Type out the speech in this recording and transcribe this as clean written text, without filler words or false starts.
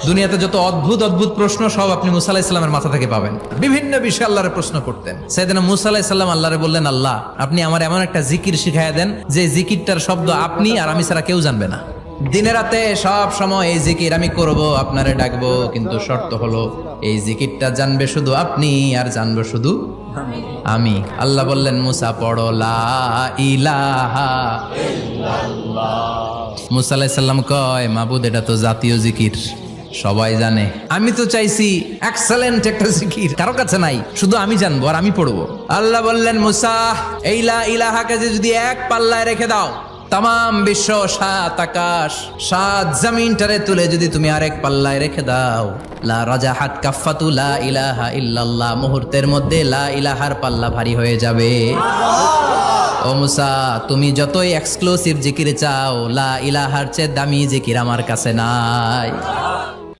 দুনিয়াতে যত অদ্ভুত অদ্ভুত প্রশ্ন সব আপনি মুসা আলাইহিস সালামের মাথা থেকে পাবেন। বিভিন্ন বিষয়ে আল্লাহরে প্রশ্ন করতেন। সাইয়েদনা মুসা আলাইহিস সালাম আল্লাহরে বললেন, আল্লাহ আপনি আমার এমন একটা জিকির শিখাইয়া দেন যে জিকিরটার শব্দ আপনি আর আমি ছাড়া কেউ জানবে না। দিনে রাতে সব সময় এই জিকির আমি করব, আপনারে ডাকবো, কিন্তু শর্ত হলো এই জিকিরটা জানবে শুধু আপনি আর জানবো শুধু আমি। আল্লাহ বললেন, মুসা পড়ো লা ইলাহা ইল্লাল্লাহ। মুসা আলাইহিস সালাম কয়, মাবুদ এটা তো জাতীয় জিকির, সবাই জানে। আমি তো চাইছি এক্সেলেন্ট একটা জিকির, কারো কাছে নাই, শুধু আমি জানবো আর আমি পড়বো। আল্লাহ বললেন, মুসা এই লা ইলাহাকে যদি এক পাল্লায় রেখে দাও, তাম বিশ্ব, 7 আকাশ 7 জমিনটারে তুলে যদি তুমি আরেক পাল্লায় রেখে দাও, লা রাজাহাত কাফাতু লা ইলাহা ইল্লাল্লাহ, মুহূর্তের মধ্যে লা ইলাহার পাল্লা ভারী হয়ে যাবে। ও মুসা, তুমি যতই এক্সক্লুসিভ জিকির চাও, লা ইলাহার চেয়ে দামি জিকির আমার কাছে নাই।